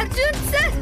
Arjun sir,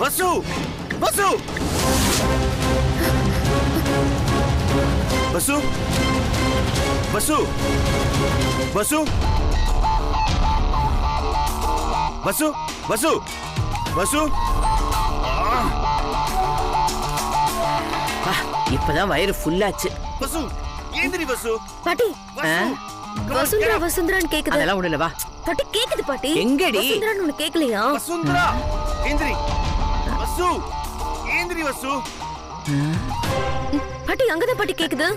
வசு வசு வசு வசு வசு வசு வசு வசு இப்பதான் வயிறு ஃபுல்லாச்சு. வசு ஏந்திரி வசு. பாட்டி வசுந்தரா வசுந்தரான்னு கேக்குது. அதெல்லாம் ஒண்ணு இல்ல, வா. பாட்டி கேக்குது பாட்டி. எங்கடி வசுந்தரான்னு உனக்கு கேக்கலையா? வசுந்தரா ஏந்திரி. வசு ஏந்திரி வசு. பாட்டி அங்கதான் பாட்டி கேக்குது.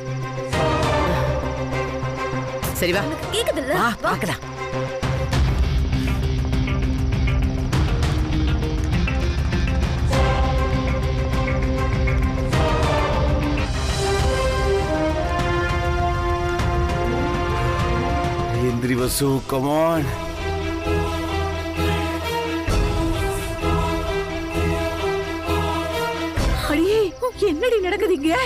சரி வா, கேக்குதுல்ல, வா பாக்கலாம். ஏந்திரி வசு, come on. அடியே, என்னடி நடக்குதுங்க?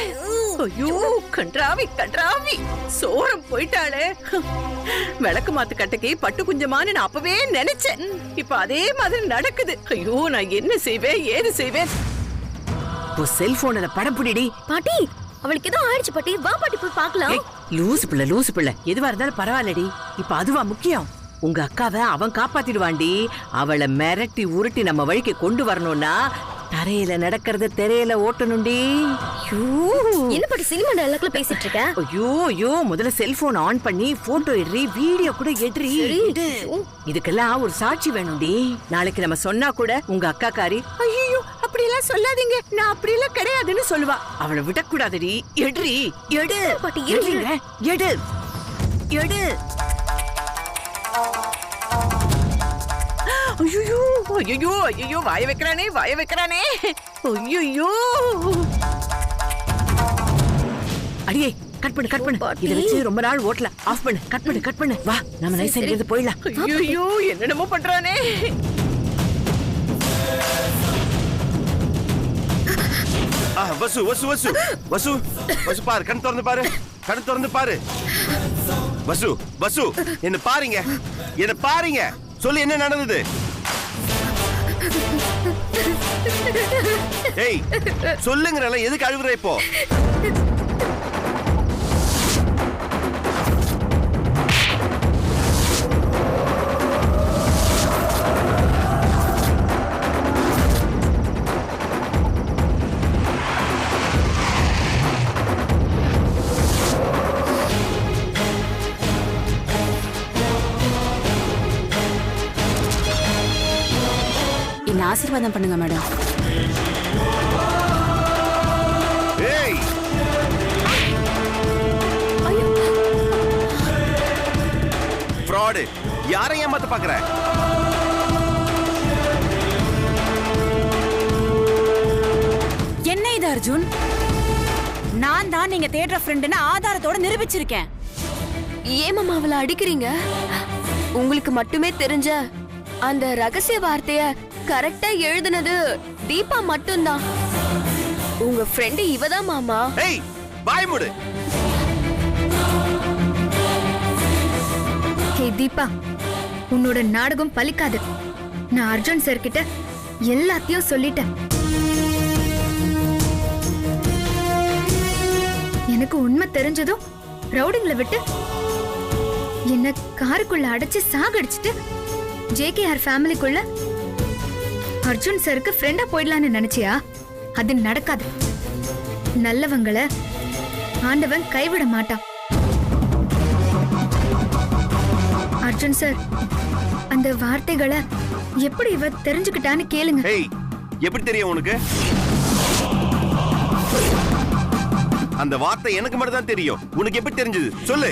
ஐயோ, கன்றாவி கன்றாவி, சோரம் போயிட்டாளே. விளக்கு மாத்து கட்டைக்கு பட்டு குஞ்சமான்னு நான் அப்பவே நினைச்சேன். இப்ப அதே மாதிரி நடக்குது. ஐயோ, நான் என்ன செய்வேன், ஏது செய்வேன்? செல்போன்ல படம் பிடிடி. பாட்டி அவளுக்கு ஏதோ ஆயிடுச்சு பாட்டி. வா பாட்டி போய் பார்க்கலாம். லூசு பிள்ளை எதுவா இருந்தாலும் பரவாயில்லடி. இப்ப அதுவா முக்கியம்? உங்க அக்காவை அவன் காப்பாத்திடுவாண்டி. அவளை மிரட்டி உருட்டி நம்ம வழிக்கு கொண்டு வரணும்னா தரையில நடக்கிறத திரையில ஓட்டணும்டி. என்ன பாட்டி சினிமா டயலாக்ல பேசிட்டு இருக்க? ஐயோ, முதல்ல செல்போன் ஆன் பண்ணி போட்டோ எடுறி, வீடியோ கூட எடுறி. இதுக்கெல்லாம் ஒரு சாட்சி வேணும்டி. நாளைக்கு நம்ம சொன்னா கூட உங்க அக்கா காரி ஐயோ அப்படி எல்லாம் சொல்லாதீங்க, நான் அப்படி எல்லாம் கிடையாதுன்னு சொல்லுவா. அவளை விடக்கூடாதுடி. எடுறி, எடு பாட்டி, எடு எடு. ஐயோ, வாய வைக்கிறானே. ஐயோ, அடியே, கட் பண்ணு. இத வச்சு ரொம்ப நாள் ஓட்டல. ஆஃப் பண்ணு, கட் பண்ணு. வா, நம்ம நைஸா இருந்து போயிடலாம். ஐயோ, என்னென்னமோ பண்றானே. வசு வசு வசு வசு வசு பாரு, கண் திறந்து பாரு. வசு வசு, என்ன பாருங்க. சொல்லு, என்ன நடந்தது? ஏய், சொல்லுங்கறல, எதுக்கு அழுகுற இப்போ? ஆசீர்வாதம் பண்ணுங்க மேடம். ஏய், ஃப்ராட். யாரை ஏமாத்த பாக்குற? என்ன இது அர்ஜுன்? நான் தான் நீங்க தேடுற ஃப்ரெண்ட்னு ஆதாரத்தோட நிரூபிச்சிருக்கேன். ஏமாமா அவளை அடிக்கிறீங்க? உங்களுக்கு மட்டுமே தெரிஞ்ச அந்த ரகசிய வார்த்தைய கரெக்டா எழுதுனது தீபா மட்டும்தான். உங்க ஃப்ரெண்ட் இவதான் மாமா. ஏய், வாய் மூடு. ஹே தீபா, உன்னோட நாடகம் பலிக்காது. நான் அர்ஜுன் சார் கிட்ட எல்லாத்தையும் சொல்லிட்டேன். எனக்கு உண்மை தெரிஞ்சதும் ரவுடிங்களை விட்டு என்ன காருக்குள்ள அடைச்சு சாகடிச்சிட்டு ஜேகேஆர் ஃபேமிலிக்குள்ள அர்ஜுன் சருக்கு ஃப்ரெண்டா போயிடலான்னு நினைச்சியா? அது நடக்காது. நல்லவங்கள ஆண்டவன் கைவிட மாட்டான். அர்ஜுன் சார், அந்த வார்த்தைகளை எப்படி இவ தெரிஞ்சுக்கிட்டான்னு கேளுங்க. ஏய், எப்படி தெரியும் உனக்கு? அந்த வார்த்தை எனக்கு மட்டும் தான் தெரியும். உனக்கு எப்படி தெரிஞ்சது சொல்லு.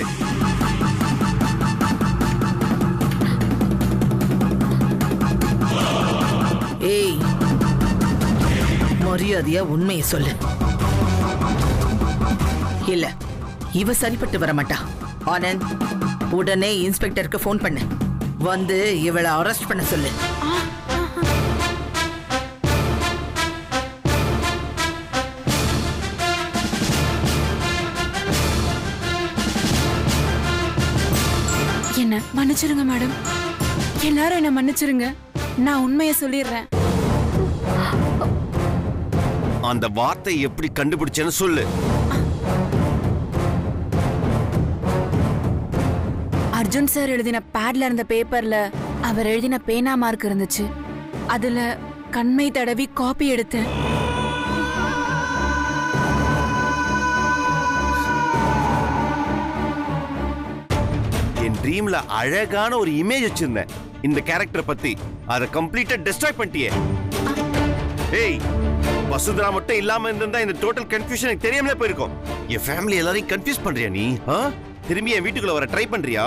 ஏய், மரியாதையா உண்மையை சொல்லு. இல்ல, இவ சரிப்பட்டு வர மாட்டா. ஆனந்த், உடனே இன்ஸ்பெக்டருக்கு போன் பண்ணு. வந்து இவளை அரெஸ்ட் பண்ண சொல்லு. என்ன மன்னிச்சிருங்க மேடம், எல்லாரும் என்ன மன்னிச்சிருங்க. நான் உண்மையை சொல்லிடுறேன். அந்த வார்த்தை எப்படி கண்டுபிடிச்சேன்னு சொல்லு. அர்ஜுன் சார் எழுதின பேட்ல இருந்த பேப்பர்ல அவர் எழுதின பேனா மார்க் இருந்துச்சு. அதுல கண்மை தடவி காப்பி எடுத்தேன். என் ட்ரீம்ல அழகான ஒரு இமேஜ் வச்சிருந்தேன் இந்த கேரக்டர் பத்தி. அதை கம்ப்ளீட்டா டெஸ்ட்ராய் பண்ணிட்டியே. ஏய், வசுந்தரா மட்டும் இல்லாம இருந்தா இந்த டோட்டல் கன்ஃபியூஷன் எனக்கு தெரியாமலே போயிருக்கும். என் ஃபேமிலி எல்லாரையும் கன்ஃபியூஸ் பண்றியா நீ? திரும்பி என் வீட்டுக்குள்ள வர ட்ரை பண்றியா?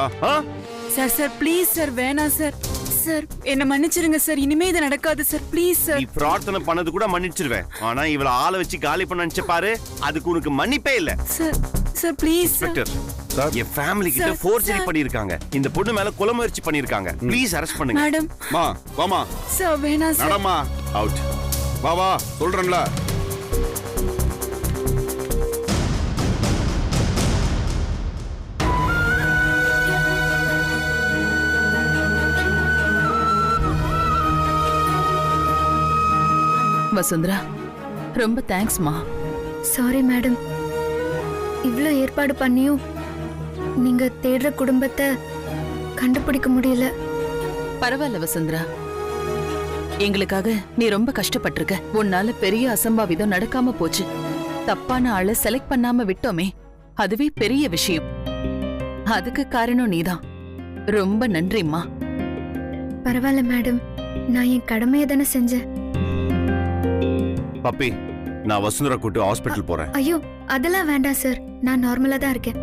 சார் சார் ப்ளீஸ் சார், வேணாம் சார். சார் என்ன மன்னிச்சிருங்க சார், இனிமே இது நடக்காது சார், ப்ளீஸ் சார். நீ பிரார்த்தனை பண்ணது கூட மன்னிச்சிருவேன். ஆனா இவள ஆளை வச்சு காலி பண்ண நினைச்ச பாரு, அதுக்கு உனக்கு மன்னிப்பே இல்ல. Sir sir please inspector, N family கிட்ட ஃபோர்ஜரி பண்ணிருக்காங்க. இந்த பொண்ணு மேல கொலை முயற்சி பண்ணிருக்காங்க. ப்ளீஸ் அரெஸ்ட் பண்ணுங்க. மேடம், மா வாமா. சார் வேணாம் சார். நடமா அவுட். வா வா, சொல்றேன்ல. வசுந்தரா, ரொம்ப தேங்க்ஸ்மா. சாரி மேடம், இவ்ளோ ஏற்பாடு பண்ணியும் நீங்க தேடுற குடும்பத்தை கண்டுபிடிக்க முடியல. பரவாயில்ல வசுந்தரா, எங்களுக்காக நீ ரொம்ப கஷ்டப்பட்டிருக்க. உன்னால பெரிய அசம்பாவிதம் நடக்காம போச்சு. தப்பான ஆளை செலக்ட் பண்ணாம விட்டோமே, அதுவே பெரிய விஷயம். அதுக்கு காரணம் நீதான். ரொம்ப நன்றிம்மா. பரவாயில்ல மேடம், நான் என் கடமையை தானே செஞ்சேன். பப்பி, நான் வசுந்தரா கூட்டு ஹாஸ்பிட்டல் போறேன். ஐயோ, அதெல்லாம் வேண்டாம் சார், நான் நார்மலா தான் இருக்கேன்.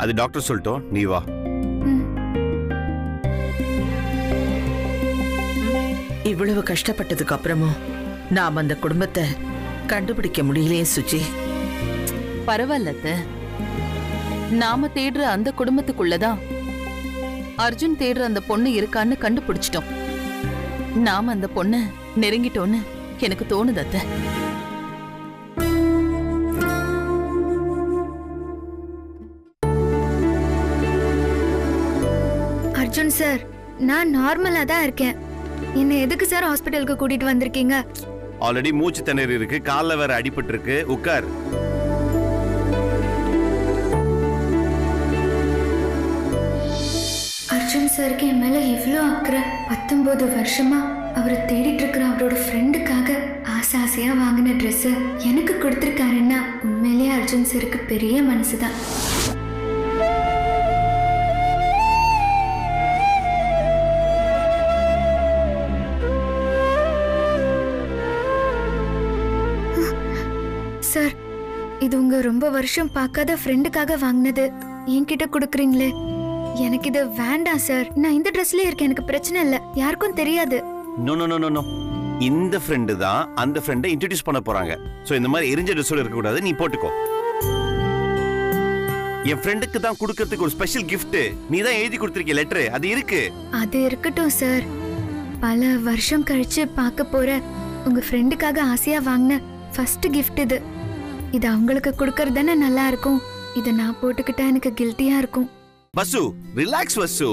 அது டாக்டர் சொல்லிட்டோம், நீ வா. இவ்வளவு கஷ்டப்பட்டதுக்கு அப்புறமும் நாம் அந்த குடும்பத்தை கண்டுபிடிக்க முடியலையே சுச்சி. பரவாயில்ல, நாம தேடுற அந்த குடும்பத்துக்குள்ளதான் அர்ஜுன் தேடுற அந்த பொண்ணு இருக்கான்னு கண்டுபிடிச்சிட்டோம். நாம அந்த பொண்ணு நெருங்கிட்டோன்னு எனக்கு தோணுது அத்தை. அர்ஜுன் சார், நான் நார்மலா தான் இருக்கேன். என்ன எதுக்கு சார் ஹாஸ்பிட்டலுக்கு கூட்டிட்டு வந்திருக்கீங்க? ஆல்ரெடி மூச்சு திணறி இருக்கு, கால்ல வேற அடிபட்டு இருக்கு. உட்கார். அர்ஜுன் சாருக்கு என் மேல எவ்வளோ அக்கறை. 19 வருஷமா அவரை தேடிட்டு இருக்கிற அவரோட ஃப்ரெண்டுக்காக ஆசையா வாங்கின ட்ரெஸ் எனக்கு கொடுத்துருக்காருன்னா உண்மையிலேயே அர்ஜுன் சாருக்கு பெரிய மனசுதான். சார், இது உங்க ரொம்ப வருஷம் பார்க்காத ஃப்ரெண்டுக்காக வாங்கினது என்கிட்ட கொடுக்குறீங்களே. எனக்கு இது வேண்டாம் சார். நான் இந்த ட்ரெஸ்லயே இருக்கேன், எனக்கு பிரச்சனை இல்ல, யாருக்கும் தெரியாது. நோ நோ நோ நோ, இந்த ஃப்ரெண்டு தான் அந்த ஃப்ரெண்டை இன்ட்ரோடியூஸ் பண்ண போறாங்க. சோ இந்த மாதிரி எரிஞ்ச ட்ரெஸ்ஸோட இருக்க கூடாது, நீ போட்டுக்கோ. என் ஃப்ரெண்டுக்கு தான் கொடுக்கிறதுக்கு ஒரு ஸ்பெஷல் கிஃப்ட் நீ தான் எழுதி கொடுத்திருக்க லெட்டர், அது இருக்கு. அது இருக்கட்டும் சார். பல வருஷம் கழிச்சு பார்க்க போற உங்க ஃப்ரெண்டுக்காக ஆசையா வாங்கின ஃபர்ஸ்ட் கிஃப்ட் இது. இது அவங்களுக்கு கொடுக்கறது தானே நல்லா இருக்கும். இதை நான் போட்டுக்கிட்டா எனக்கு கில்ட்டியா இருக்கும். வசு, ரிலாக்ஸ் வசு.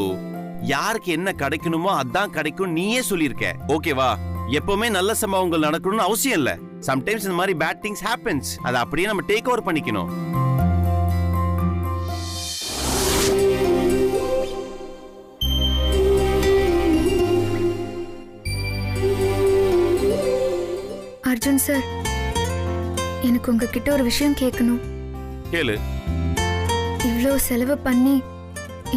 யாருக்கு என்ன கிடைக்கணுமோ அதான் கிடைக்கும் நீயே சொல்லியிருக்க. ஓகேவா? எப்பவுமே நல்ல சம்பவங்கள் நடக்கணும்னு அவசியம் இல்ல. சம்டைம்ஸ் இந்த மாதிரி பேட் திங்ஸ் ஹேப்பன்ஸ். அதை அப்படியே நம்ம டேக் ஓவர் பண்ணிக்கணும். அர்ஜுன் சார், எனக்கு உங்ககிட்ட ஒரு விஷயம் கேட்கணும். கேளு. இவ்ளோ செலவு பண்ணி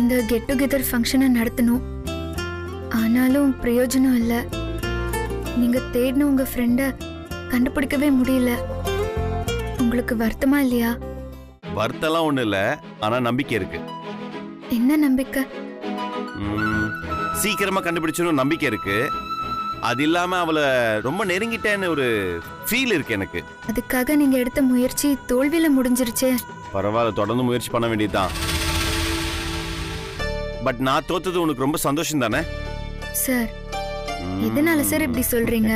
இந்த கெட் டுகெதர் ஃபங்க்ஷனை நடத்தணும், ஆனாலும் பிரயோஜனம் இல்லை. நீங்க தேடின உங்க ஃப்ரெண்ட கண்டுபிடிக்கவே முடியல. உங்களுக்கு வருத்தமா இல்லையா? வருத்தம்லாம் ஒண்ணு இல்ல, ஆனா நம்பிக்கை இருக்கு. என்ன நம்பிக்கை? சீக்கிரமா கண்டுபிடிச்சணும் நம்பிக்கை இருக்கு. அது இல்லாம அவளை ரொம்ப நெருங்கிட்டேன்னு ஒரு ஃபீல் இருக்கு எனக்கு. அதுக்காக நீங்க எடுத்த முயற்சி தோல்வியில முடிஞ்சிருச்சே. பரவாயில்ல, தொடர்ந்து முயற்சி பண்ண வேண்டியதுதான். பட் நான் தோத்தது உனக்கு ரொம்ப சந்தோஷம் தானே? சார், எதனால சார் இப்படி சொல்றீங்க?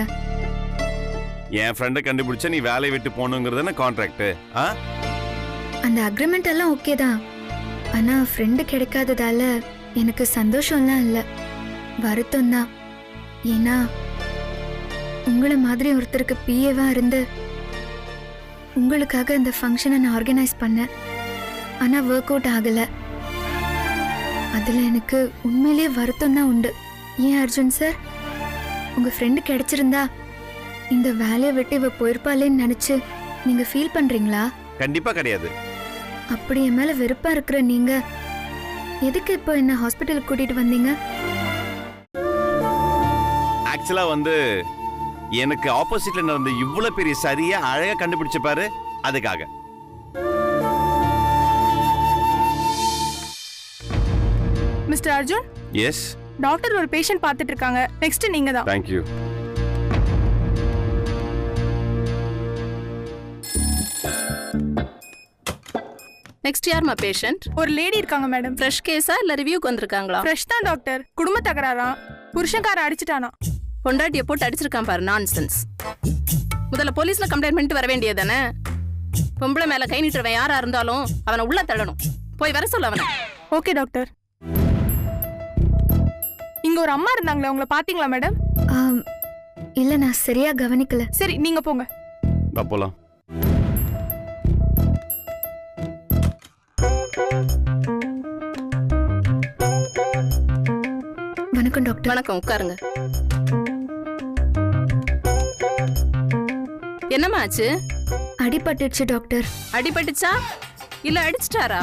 என் ஃப்ரெண்டை கண்டுபிடிச்சா நீ வேலையை விட்டு போகணுங்கிறது கான்ட்ராக்ட். அந்த அக்ரிமெண்ட் எல்லாம் ஓகே தான், ஆனா ஃப்ரெண்டு கிடைக்காததால எனக்கு சந்தோஷம்லாம் இல்லை, வருத்தம் தான். ஏன்னா உங்களை மாதிரி ஒருத்தருக்கு பிஏவா இருந்து உங்களுக்காக இந்த ஃபங்க்ஷனை நான் ஆர்கனைஸ் பண்ணேன். ஆனா ஒர்க் அவுட் ஆகல. அதுல எனக்கு உண்மையிலேயே வருத்தம் தான் உண்டு. ஏன் அர்ஜுன் சார், உங்க ஃப்ரெண்டு கிடைச்சிருந்தா இந்த வேலையை விட்டு இவ போயிருப்பாளேன்னு நினைச்சு நீங்க ஃபீல் பண்றீங்களா? கண்டிப்பா கிடையாது. அப்படி என் மேல வெறுப்பா இருக்கிற நீங்க எதுக்கு இப்போ என்ன ஹாஸ்பிட்டலுக்கு கூட்டிட்டு வந்தீங்க? ஆக்சுவலா எனக்கு ஆப்போசிட்ல நடந்த இவ்வளவு பெரிய சரியா அழகா கண்டுபிடிச்ச பாரு, அதுக்காக. மிஸ்டர் அர்ஜுன், எஸ் டாக்டர் ஒரு பேஷண்ட் பார்த்துட்டு இருக்காங்க. நெக்ஸ்ட் நீங்க தான். Thank you. நெக்ஸ்ட் யார்மா பேஷண்ட்? ஒரு லேடி இருக்காங்க மேடம். ஃப்ரெஷ் கேஸா இல்ல ரிவ்யூக்கு வந்திருக்காங்களா? ஃப்ரெஷ் தான் டாக்டர். குடும்ப தகராறாம், புருஷன்கார அடிச்சிட்டானா. பொண்டாட்டியை போட்டு அடிச்சிருக்கான் பாரு, நான்சென்ஸ். முதல்ல போலீஸ்ல கம்ப்ளைண்ட் பண்ணிட்டு வர வேண்டியதானே? பொம்பளை மேல கை நீட்டுறவன் யாரா இருந்தாலும் அவனை உள்ள தள்ளணும். போய் வர சொல்ல அவனை. Okay doctor. இங்க ஒரு அம்மா இருந்தாங்களே, அவங்கள பாத்தீங்களா மேடம்? இல்ல, நான் சரியா கவனிக்கல. சரி, நீங்க போங்க. போலாம். வணக்கம் டாக்டர். வணக்கம், உட்காருங்க. என்னம்மா ஆச்சு? அடிபட்டுச்சு டாக்டர். அடிபட்டுச்சா இல்ல அடிச்சிட்டாரா?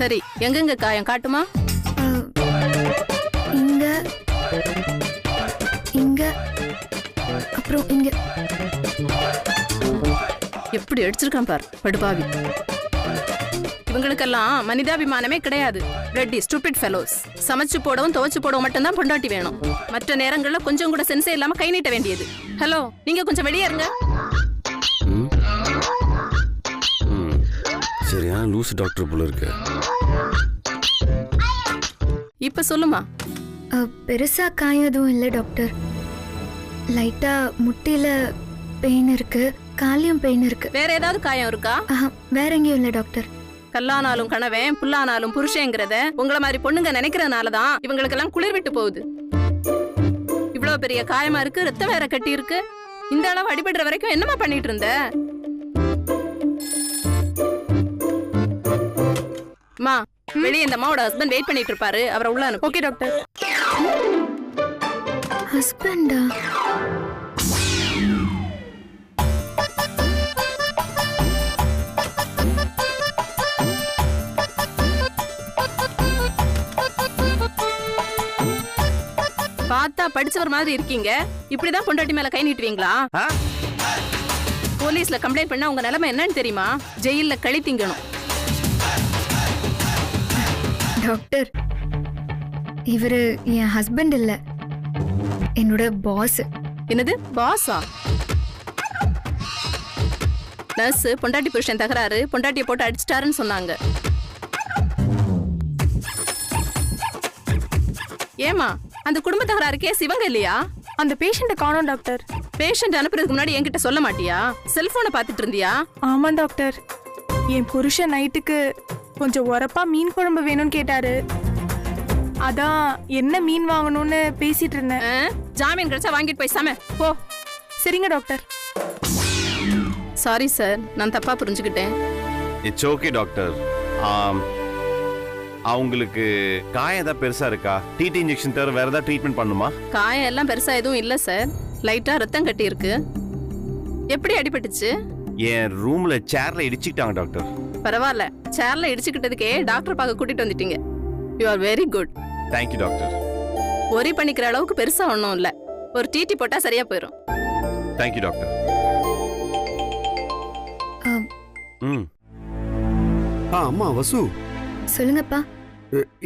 சரி, எங்கெங்க காயம் காட்டுமா? இங்க, இங்க, அப்புறம் இங்க. எப்படி அடிச்சிருக்கான் பார், படுபாவி. இவங்களுக்கெல்லாம் மனிதாபிமானமே கிடையாது. Reddy stupid fellows. சமைச்சு போடவும் துவைச்சு போடவும் மட்டும்தான் பொண்டாட்டி வேணும். மற்ற நேரங்கள்ல கொஞ்சம் கூட சென்ஸே இல்லாம கை நீட்ட வேண்டியது. ஹலோ, நீங்க கொஞ்சம் வெளியே இருங்க. சரியான லூஸ் டாக்டர் போல இருக்கு. இப்ப சொல்லுமா. பெருசா காயம் எதுவும் இல்லை டாக்டர். லைட்டா முட்டில பெயின் இருக்கு, காலியும் பெயின் இருக்கு. வேற ஏதாவது காயம் இருக்கா? வேற எங்கேயும் இல்லை டாக்டர். கல்லானாலும் கணவன், புல்லானாலும் புருஷங்கிறத உங்களை மாதிரி பொண்ணுங்க நினைக்கிறதுனாலதான் இவங்களுக்கெல்லாம் குளிர் விட்டு போகுது. இவ்வளவு பெரிய காயமா இருக்கு, ரத்தம் வேற கட்டி இருக்கு. இந்த அளவு அடிபடுற வரைக்கும் என்னமா பண்ணிட்டு இருந்த? மா, வெளியே இந்த அம்மாவோட ஹஸ்பண்ட் வெயிட் பண்ணிட்டு இருப்பாரு, அவரை உள்ள அனுப்பு. Okay doctor. ஹஸ்பண்டா? பார்த்தா படிச்சவர் மாதிரி இருக்கீங்க. இப்படிதான் பொண்டாட்டி மேல கை நீட்டுவீங்களா? போலீஸ்ல கம்ப்ளைண்ட் பண்ணா உங்க நிலைமை என்னன்னு தெரியுமா? ஜெயில்ல களி திங்கணும். டாக்டர், இவரு என் ஹஸ்பண்ட் இல்ல, என்னோட பாஸ். என்னது பாஸா? நர்ஸ் பொண்டாட்டி புருஷன் தகராறு, பொண்டாட்டியை போட்டு அடிச்சிட்டாருன்னு சொன்னாங்க. ஏமா, அந்த குடும்ப தகராறு கேஸ் இவங்க இல்லையா? அந்த பேஷண்ட்டை காணோம் டாக்டர். பேஷண்ட் அனுப்புறதுக்கு முன்னாடி என்கிட்ட சொல்ல மாட்டியா? செல்போனை பார்த்துட்டு இருந்தியா? ஆமா டாக்டர். என் புருஷன் நைட்டுக்கு கொஞ்சம் உரப்பா மீன் குழம்பு வேணும்னு கேட்டாரு. அதான் என்ன மீன் வாங்கணும்னு பேசிட்டு இருந்தேன். ஜாமீன் கிடைச்சா வாங்கிட்டு போய் சம போ. சரிங்க டாக்டர். சாரி சார், நான் தப்பா புரிஞ்சுக்கிட்டேன். It's okay doctor. அவங்களுக்கு காயம் ஏதாவது பெருசா இருக்கா? டிடி இன்ஜெக்ஷன் தவிர வேற ஏதாவது ட்ரீட்மெண்ட் பண்ணுமா? காயம் எல்லாம் பெருசா எதுவும் இல்ல சார். லைட்டா ரத்தம் கட்டி இருக்கு. எப்படி அடிபட்டுச்சு? என் ரூம்ல சேர்ல இடிச்சிட்டாங்க டாக்டர். பரவாயில்ல, சேர்ல இடிச்சுக்கிட்டதுக்கே டாக்டர் பார்க்க கூட்டிட்டு வந்துட்டீங்க. You are very good. Thank you doctor. Worry பண்ணிக்கிற அளவுக்கு பெருசா ஒன்றும் இல்ல. ஒரு டிடி போட்டா சரியா போயிடும். Thank you doctor. அம்மா வசு. சொல்லுங்கப்பா.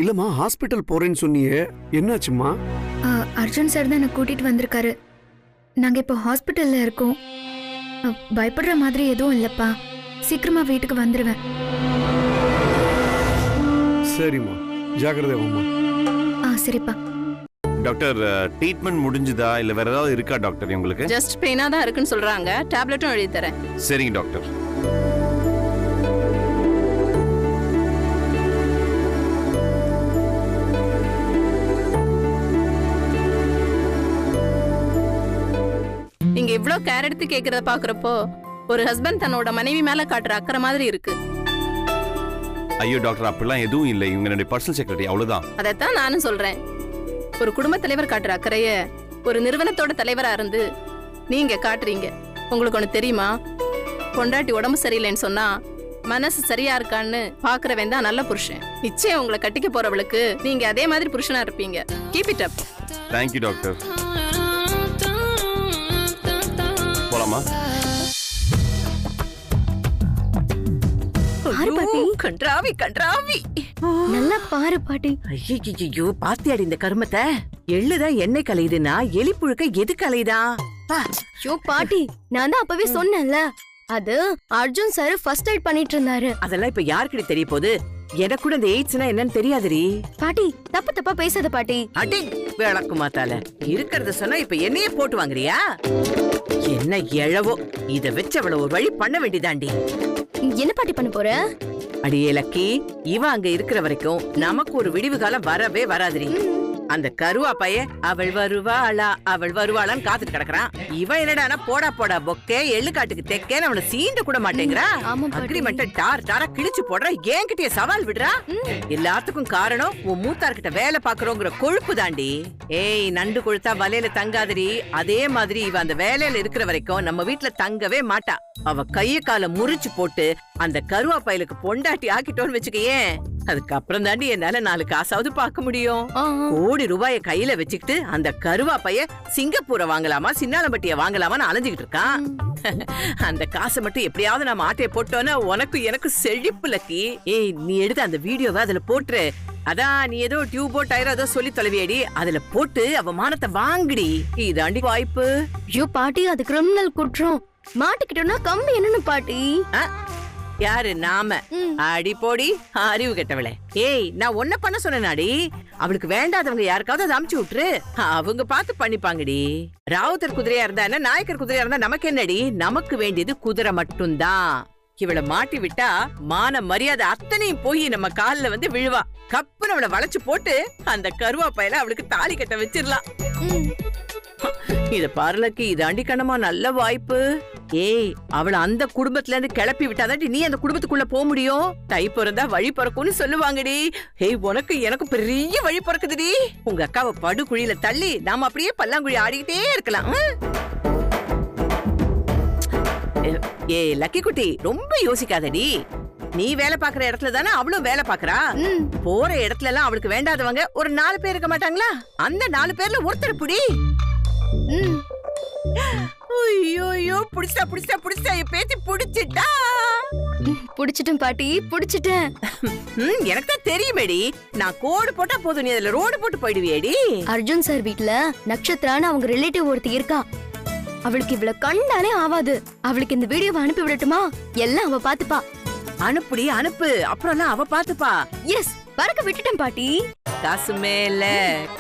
இல்லம்மா, ஹாஸ்பிட்டல் போறேன்னு சொன்னியே, என்னாச்சுமா? அர்ஜுன் சார் தான் என்ன கூட்டிட்டு வந்திருக்காரு. நாங்க இப்போ ஹாஸ்பிட்டல்ல இருக்கோம். பயப்படுற மாதிரி எதுவும் இல்லப்பா. சீக்கிரமா வீட்டுக்கு வந்துருவேன். சரிம்மா, ஜாக்கிரதையாம்மா. சரிப்பா. டாக்டர், ட்ரீட்மெண்ட் முடிஞ்சுதா இல்ல வேற ஏதாவது இருக்கா டாக்டர் உங்களுக்கு? ஜஸ்ட் பெயினா தான் இருக்குன்னு சொல்றாங்க. டேப்லெட்டும் எழுதி தரேன். சரிங்க டாக்டர். நீங்க இவ்ளோ கேர் எடுத்து கேக்குறத பாக்குறப்போ ஒரு ஹஸ்பண்ட் தன்னோட மனைவி மேல காட்டுற அக்கறை மாதிரி இருக்கு. ஐயோ டாக்டர், அப்படிலாம் எதுவும் இல்லை. இவங்க என்னுடைய பர்சனல் செக்ரட்டரி, அவ்வளவுதான். அதைத்தான் நானும் சொல்றேன். ஒரு குடும்ப தலைவர் காட்டுற அக்கறைய ஒரு நிறுவனத்தோட தலைவரா இருந்து நீங்க காட்டுறீங்க. உங்களுக்கு ஒண்ணு தெரியுமா? பொண்டாட்டி உடம்பு சரியில்லைன்னு சொன்னா மனசு சரியா இருக்கான்னு பாக்குறவன் தான் நல்ல புருஷன். நிச்சயம் உங்களை கட்டிக்க போறவளுக்கு நீங்க அதே மாதிரி புருஷனா இருப்பீங்க. Keep it up. Thank you doctor. போலாமா? கன்றாவி கன்றாவி. நல்லா பாரு பாட்டி. ஐயோ, பாத்தியாடி இந்த கருமத்தை? எள்ளுதான் எண்ணெய் கலையுதுன்னா எலி புழுக்க எது கலையுதா? ஐயோ பாட்டி, நான் தான் அப்பவே சொன்னேன்ல, அது அர்ஜுன் சார் ஃபர்ஸ்ட் எய்ட் பண்ணிட்டு இருந்தாரு. அதெல்லாம் இப்ப யாருக்கிட்ட தெரிய போகுது? எனக்கு கூட இந்த எய்ட்ஸ்னா என்னன்னு தெரியாதுடி. பாட்டி, தப்பு தப்பா பேசாத பாட்டி. அடி விளக்கு மாத்தால இருக்கிறத சொன்னா இப்ப என்னையே போட்டு வாங்குறியா? என்ன எழவோ, இத வச்சு அவள ஒரு வழி பண்ண வேண்டியதாண்டி. என்ன பாட்டி பண்ண போற? அடியே லக்கி, இவ அங்க இருக்கிற வரைக்கும் நமக்கு ஒரு விடிவு காலம் வரவே வராதுடி. அந்த கருவா பைய அவள் வருவாளா அவள் வருவாளான்னு காத்துட்டு கிடக்குறான். இவன் என்னடானா போடா போடா பொக்கே எள்ளு காட்டுக்கு தெக்கேன்னு அவனை சீண்ட கூட மாட்டேங்கிறா. அக்ரிமெண்ட்ட டார் டாரா கிழிச்சு போடுற. ஏன் கிட்டே சவால் விடுறா? எல்லாத்துக்கும் காரணம் உன் மூத்தார்கிட்ட வேலை பாக்குறோங்கிற கொழுப்பு தாண்டி. ஏய், நண்டு கொழுத்தா வலையில தங்காதடி. அதே மாதிரி இவ அந்த வேலையில இருக்கிற வரைக்கும் நம்ம வீட்டுல தங்கவே மாட்டா. அவ கைய கால முறிச்சு போட்டு அந்த கருவா பயலுக்கு பொண்டாட்டி ஆக்கிட்டோன்னு வச்சுக்கையே, அதுக்கப்புறம் தாண்டி என்னால 4 காசாவது பார்க்க முடியும். கோடி ரூபாய கையில வச்சுக்கிட்டு அந்த கருவா பைய சிங்கப்பூரை வாங்கலாமா சின்னாலம்பட்டிய வாங்கலாமான்னு அலைஞ்சுக்கிட்டு இருக்கான். அந்த காசை மட்டும் எப்படியாவது நம்ம ஆட்டைய போட்டோன்னா உனக்கு எனக்கு செழிப்பு லக்கி. ஏய், நீ எடுத்து அந்த வீடியோவை அதுல போட்டுரு. அதான் நீ ஏதோ டியூபோ டயரோ ஏதோ சொல்லி தொலைவியடி, அதுல போட்டு அவ மானத்தை வாங்குடி. இதாண்டி வாய்ப்பு. ஐயோ பாட்டி, அது கிரிமினல் குற்றம். மாட்டிக்கிட்டோம்னா கம்பி என்னன்னு பாட்டி. யாரு? நாம? அடி போடி அறிவு கெட்டவளே. ஏய், நான் ஒன்ன பண்ண சொன்னாடி. அவளுக்கு வேண்டாதவங்க யாருக்காவது அதை அமுச்சு விட்டுரு. அவங்க பார்த்து பண்ணிப்பாங்கடி. ராவுத்தர் குதிரையா இருந்தா என்ன, நாயக்கர் குதிரையா இருந்தா நமக்கு என்னடி? நமக்கு வேண்டியது குதிரை மட்டும்தான். இவளை மாட்டி விட்டா மான மரியாதை அத்தனையும் போய் நம்ம காலில் வந்து விழுவா. கப்புன்னு அவளை வளைச்சு போட்டு அந்த கருவா பையில அவளுக்கு தாலி கட்ட வச்சிடலாம். இத பாருலக்கு, இதாண்டி கண்ணமா நல்ல வாய்ப்பு. ஏய், அவளை அந்த குடும்பத்துல இருந்து கிளப்பி விட்டாதாண்டி நீ அந்த குடும்பத்துக்குள்ள போக முடியும். தை பிறந்தா வழி பிறக்கும்னு சொல்லுவாங்கடி. ஏய், உனக்கு எனக்கு பெரிய வழி பிறக்குதுடி. உங்க அக்காவை படுகுழியில தள்ளி நாம அப்படியே பல்லாங்குழி ஆடிக்கிட்டே இருக்கலாம். ஏ லக்கி குட்டி, ரொம்ப யோசிக்காதடி. நீ வேலை பாக்குற இடத்துல தானே அவளும் வேலை பாக்குறா. போற இடத்துல எல்லாம் அவளுக்கு வேண்டாதவங்க ஒரு 4 பேர் இருக்க மாட்டாங்களா? அந்த 4 பேர்ல ஒருத்தர் புடி. ஐயோ, புடிச்சா புடிச்சா புடிச்சா என் பேத்தி புடிச்சிட்டா. புடிச்சிட்டேன் பாட்டி, புடிச்சிட்டேன். எனக்கு தான் தெரியுமேடி. நான் கோடு போட்டா போதும், நீ அதுல ரோடு போட்டு போயிடுவியேடி. அர்ஜுன் சார் வீட்டுல நட்சத்திரான்னு அவங்க ரிலேட்டிவ் ஒருத்தி இருக்கா. அவளுக்கு இவ்வளவு கண்டாலே ஆவாது. அவளுக்கு இந்த வீடியோவை அனுப்பி விடட்டுமா? எல்லாம் அவ பாத்துப்பா. அனுப்புடி, அனுப்பு. அப்புறம் அவ பாத்துப்பா. எஸ், பறக்க விட்டுட்டேன் பாட்டி. காசு மேல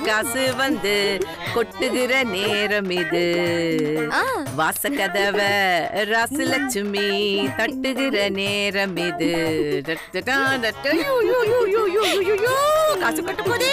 காசு வந்து கொட்டுகிற நேரம் இது. வாசக்கதவ ராசலட்சுமி தட்டுகிற நேரம் இது. காசு கட்ட போதே.